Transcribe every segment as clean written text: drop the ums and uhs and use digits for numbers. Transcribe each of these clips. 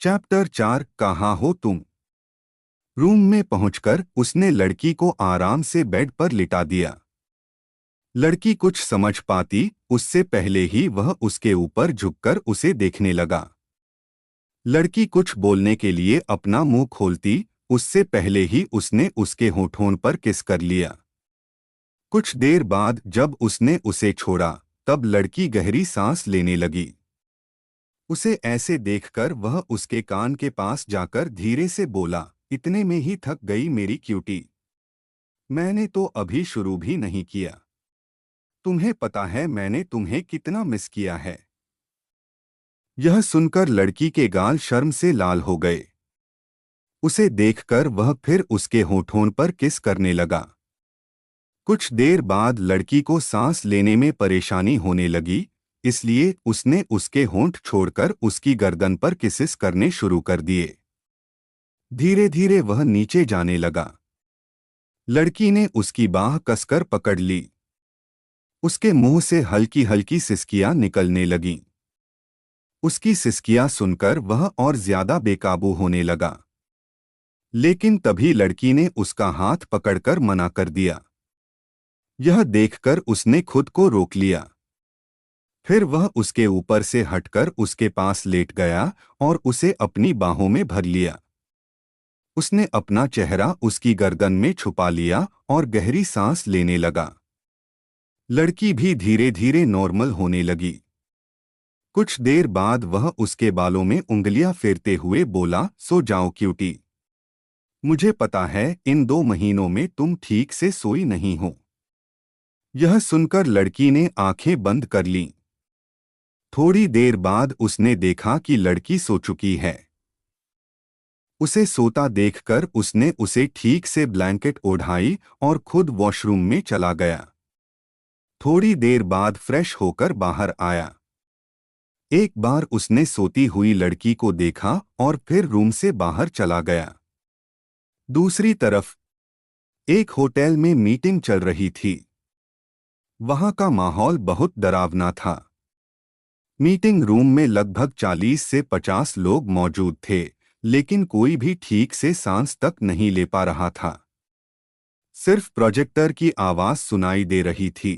Chapter 4 कहाँ हो तुम। रूम में पहुंचकर उसने लड़की को आराम से बेड पर लिटा दिया। लड़की कुछ समझ पाती उससे पहले ही वह उसके ऊपर झुककर उसे देखने लगा। लड़की कुछ बोलने के लिए अपना मुंह खोलती उससे पहले ही उसने उसके होठों पर किस कर लिया। कुछ देर बाद जब उसने उसे छोड़ा तब लड़की गहरी सांस लेने लगी। उसे ऐसे देखकर वह उसके कान के पास जाकर धीरे से बोला, इतने में ही थक गई मेरी क्यूटी। मैंने तो अभी शुरू भी नहीं किया। तुम्हें पता है मैंने तुम्हें कितना मिस किया है। यह सुनकर लड़की के गाल शर्म से लाल हो गए। उसे देखकर वह फिर उसके होठों पर किस करने लगा। कुछ देर बाद लड़की को सांस लेने में परेशानी होने लगी, इसलिए उसने उसके होंठ छोड़कर उसकी गर्दन पर किसिस करने शुरू कर दिए। धीरे धीरे वह नीचे जाने लगा। लड़की ने उसकी बाह कसकर पकड़ ली। उसके मुंह से हल्की हल्की सिसकियां निकलने लगीं। उसकी सिसकियां सुनकर वह और ज्यादा बेकाबू होने लगा। लेकिन तभी लड़की ने उसका हाथ पकड़कर मना कर दिया। यह देखकर उसने खुद को रोक लिया। फिर वह उसके ऊपर से हटकर उसके पास लेट गया और उसे अपनी बाहों में भर लिया। उसने अपना चेहरा उसकी गर्दन में छुपा लिया और गहरी सांस लेने लगा। लड़की भी धीरे धीरे नॉर्मल होने लगी। कुछ देर बाद वह उसके बालों में उंगलियां फेरते हुए बोला, सो जाओ क्यूटी। मुझे पता है इन 2 महीनों में तुम ठीक से सोई नहीं हो। यह सुनकर लड़की ने आंखें बंद कर लीं। थोड़ी देर बाद उसने देखा कि लड़की सो चुकी है। उसे सोता देखकर उसने उसे ठीक से ब्लैंकेट ओढ़ाई और खुद वॉशरूम में चला गया। थोड़ी देर बाद फ्रेश होकर बाहर आया। एक बार उसने सोती हुई लड़की को देखा और फिर रूम से बाहर चला गया। दूसरी तरफ एक होटल में मीटिंग चल रही थी। वहां का माहौल बहुत डरावना था। मीटिंग रूम में लगभग 40 से 50 लोग मौजूद थे, लेकिन कोई भी ठीक से सांस तक नहीं ले पा रहा था। सिर्फ प्रोजेक्टर की आवाज सुनाई दे रही थी।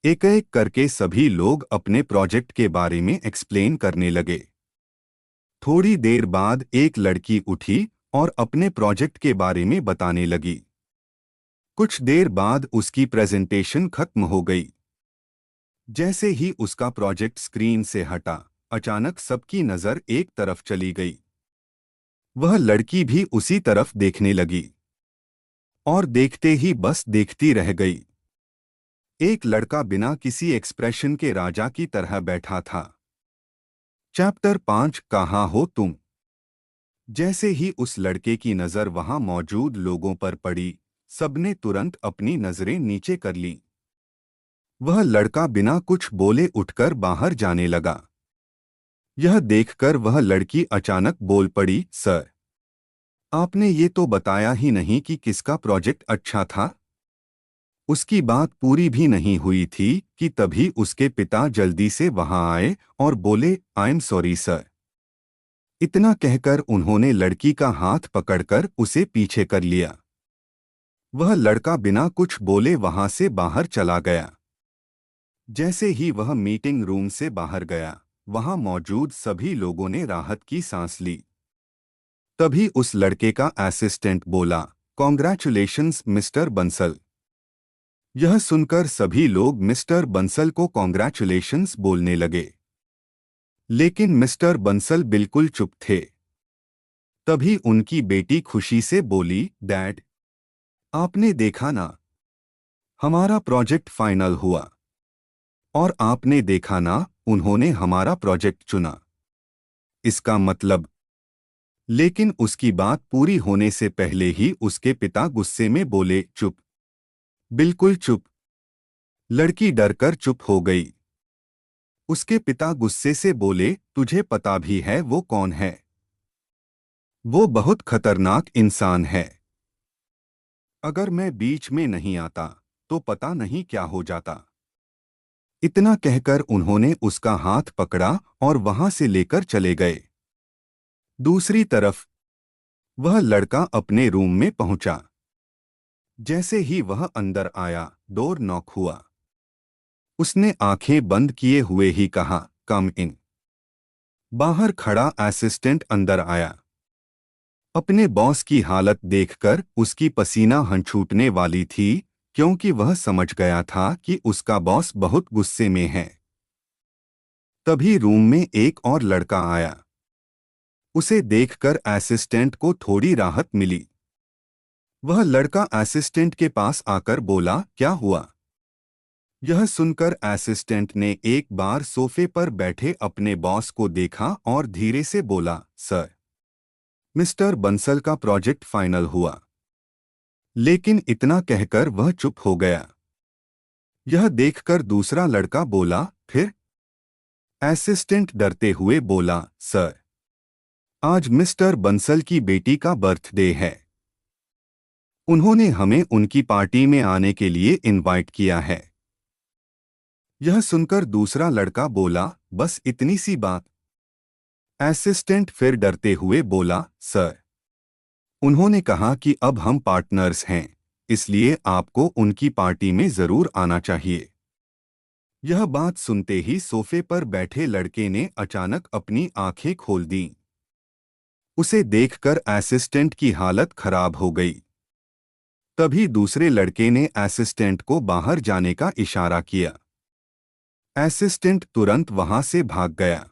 एक एक करके सभी लोग अपने प्रोजेक्ट के बारे में एक्सप्लेन करने लगे। थोड़ी देर बाद एक लड़की उठी और अपने प्रोजेक्ट के बारे में बताने लगी। कुछ देर बाद उसकी प्रेजेंटेशन खत्म हो गई। जैसे ही उसका प्रोजेक्ट स्क्रीन से हटा, अचानक सबकी नजर एक तरफ चली गई। वह लड़की भी उसी तरफ देखने लगी और देखते ही बस देखती रह गई। एक लड़का बिना किसी एक्सप्रेशन के राजा की तरह बैठा था। चैप्टर 5 कहाँ हो तुम। जैसे ही उस लड़के की नजर वहां मौजूद लोगों पर पड़ी, सबने तुरंत अपनी नजरें नीचे कर लीं। वह लड़का बिना कुछ बोले उठकर बाहर जाने लगा। यह देखकर वह लड़की अचानक बोल पड़ी, सर, आपने ये तो बताया ही नहीं कि किसका प्रोजेक्ट अच्छा था। उसकी बात पूरी भी नहीं हुई थी कि तभी उसके पिता जल्दी से वहां आए और बोले, आई एम सॉरी सर। इतना कहकर उन्होंने लड़की का हाथ पकड़कर उसे पीछे कर लिया। वह लड़का बिना कुछ बोले वहां से बाहर चला गया। जैसे ही वह मीटिंग रूम से बाहर गया, वहां मौजूद सभी लोगों ने राहत की सांस ली। तभी उस लड़के का असिस्टेंट बोला, कॉन्ग्रेचुलेशंस मिस्टर बंसल। यह सुनकर सभी लोग मिस्टर बंसल को कॉन्ग्रेचुलेशंस बोलने लगे। लेकिन मिस्टर बंसल बिल्कुल चुप थे। तभी उनकी बेटी खुशी से बोली, डैड, आपने देखा ना, हमारा प्रोजेक्ट फाइनल हुआ। और आपने देखा ना, उन्होंने हमारा प्रोजेक्ट चुना। इसका मतलब। लेकिन उसकी बात पूरी होने से पहले ही उसके पिता गुस्से में बोले, चुप, बिल्कुल चुप। लड़की डरकर चुप हो गई। उसके पिता गुस्से से बोले, तुझे पता भी है वो कौन है? वो बहुत खतरनाक इंसान है। अगर मैं बीच में नहीं आता तो पता नहीं क्या हो जाता। इतना कहकर उन्होंने उसका हाथ पकड़ा और वहां से लेकर चले गए। दूसरी तरफ वह लड़का अपने रूम में पहुंचा। जैसे ही वह अंदर आया, डोर नॉक हुआ। उसने आंखें बंद किए हुए ही कहा, कम इन। बाहर खड़ा असिस्टेंट अंदर आया। अपने बॉस की हालत देखकर उसकी पसीना हंछूटने वाली थी, क्योंकि वह समझ गया था कि उसका बॉस बहुत गुस्से में है। तभी रूम में एक और लड़का आया। उसे देखकर असिस्टेंट को थोड़ी राहत मिली। वह लड़का असिस्टेंट के पास आकर बोला, क्या हुआ? यह सुनकर असिस्टेंट ने एक बार सोफे पर बैठे अपने बॉस को देखा और धीरे से बोला, सर, मिस्टर बंसल का प्रोजेक्ट फाइनल हुआ। लेकिन इतना कहकर वह चुप हो गया। यह देखकर दूसरा लड़का बोला, फिर? असिस्टेंट डरते हुए बोला, सर, आज मिस्टर बंसल की बेटी का बर्थडे है। उन्होंने हमें उनकी पार्टी में आने के लिए इनवाइट किया है। यह सुनकर दूसरा लड़का बोला, बस इतनी सी बात? असिस्टेंट फिर डरते हुए बोला, सर, उन्होंने कहा कि अब हम पार्टनर्स हैं, इसलिए आपको उनकी पार्टी में जरूर आना चाहिए। यह बात सुनते ही सोफे पर बैठे लड़के ने अचानक अपनी आंखें खोल दीं। उसे देखकर असिस्टेंट की हालत खराब हो गई। तभी दूसरे लड़के ने असिस्टेंट को बाहर जाने का इशारा किया। असिस्टेंट तुरंत वहां से भाग गया।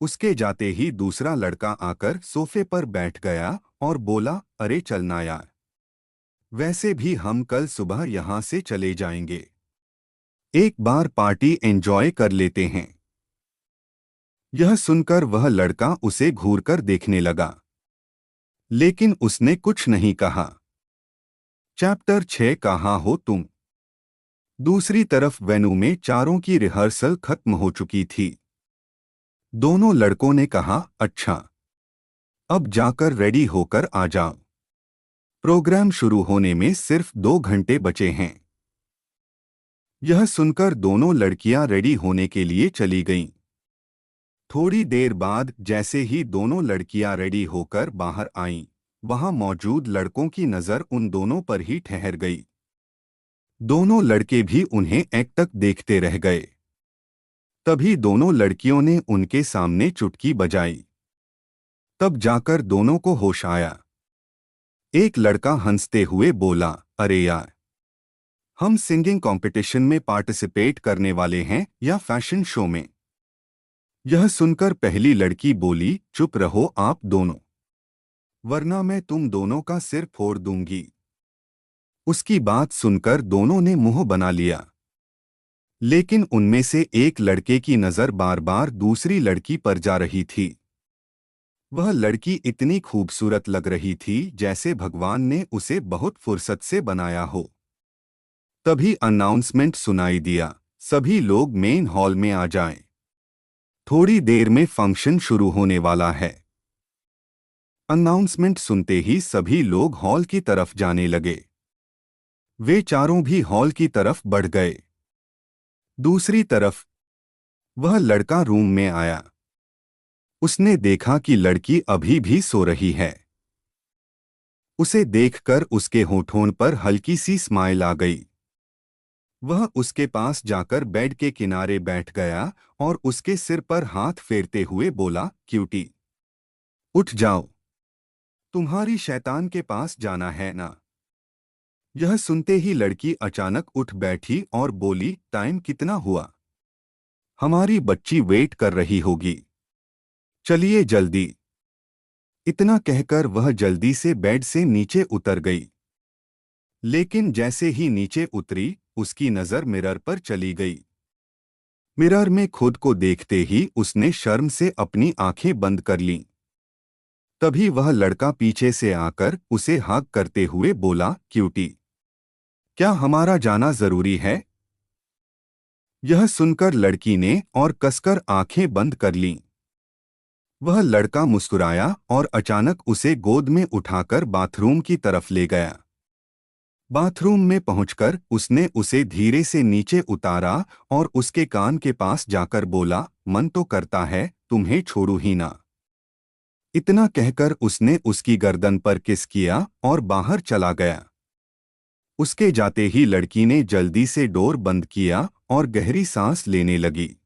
उसके जाते ही दूसरा लड़का आकर सोफे पर बैठ गया और बोला, अरे चलना यार, वैसे भी हम कल सुबह यहां से चले जाएंगे। एक बार पार्टी एंजॉय कर लेते हैं। यह सुनकर वह लड़का उसे घूरकर देखने लगा, लेकिन उसने कुछ नहीं कहा। चैप्टर 6 कहाँ हो तुम? दूसरी तरफ वेन्यू में चारों की रिहर्सल खत्म हो चुकी थी। दोनों लड़कों ने कहा, अच्छा, अब जाकर रेडी होकर आ जाओ। प्रोग्राम शुरू होने में सिर्फ 2 घंटे बचे हैं। यह सुनकर दोनों लड़कियां रेडी होने के लिए चली गईं। थोड़ी देर बाद जैसे ही दोनों लड़कियां रेडी होकर बाहर आईं, वहां मौजूद लड़कों की नजर उन दोनों पर ही ठहर गई। दोनों लड़के भी उन्हें एकटक देखते रह गए। तभी दोनों लड़कियों ने उनके सामने चुटकी बजाई। तब जाकर दोनों को होश आया। एक लड़का हंसते हुए बोला, अरे यार, हम सिंगिंग कंपटीशन में पार्टिसिपेट करने वाले हैं या फैशन शो में? यह सुनकर पहली लड़की बोली, चुप रहो आप दोनों, वरना मैं तुम दोनों का सिर फोड़ दूंगी। उसकी बात सुनकर दोनों ने मुंह बना लिया। लेकिन उनमें से एक लड़के की नजर बार बार दूसरी लड़की पर जा रही थी। वह लड़की इतनी खूबसूरत लग रही थी जैसे भगवान ने उसे बहुत फुर्सत से बनाया हो। तभी अनाउंसमेंट सुनाई दिया, सभी लोग मेन हॉल में आ जाएं। थोड़ी देर में फंक्शन शुरू होने वाला है। अनाउंसमेंट सुनते ही सभी लोग हॉल की तरफ जाने लगे। वे चारों भी हॉल की तरफ बढ़ गए। दूसरी तरफ वह लड़का रूम में आया। उसने देखा कि लड़की अभी भी सो रही है। उसे देखकर उसके होठों पर हल्की सी स्माइल आ गई। वह उसके पास जाकर बेड के किनारे बैठ गया और उसके सिर पर हाथ फेरते हुए बोला, क्यूटी, उठ जाओ, तुम्हारी शैतान के पास जाना है ना? यह सुनते ही लड़की अचानक उठ बैठी और बोली, टाइम कितना हुआ? हमारी बच्ची वेट कर रही होगी, चलिए जल्दी। इतना कहकर वह जल्दी से बेड से नीचे उतर गई। लेकिन जैसे ही नीचे उतरी, उसकी नजर मिरर पर चली गई। मिरर में खुद को देखते ही उसने शर्म से अपनी आंखें बंद कर लीं। तभी वह लड़का पीछे से आकर उसे हग करते हुए बोला, क्यूटी, क्या हमारा जाना जरूरी है? यह सुनकर लड़की ने और कसकर आंखें बंद कर लीं। वह लड़का मुस्कुराया और अचानक उसे गोद में उठाकर बाथरूम की तरफ ले गया। बाथरूम में पहुंचकर उसने उसे धीरे से नीचे उतारा और उसके कान के पास जाकर बोला, मन तो करता है तुम्हें छोड़ू ही ना। इतना कहकर उसने उसकी गर्दन पर किस किया और बाहर चला गया। उसके जाते ही लड़की ने जल्दी से डोर बंद किया और गहरी सांस लेने लगी।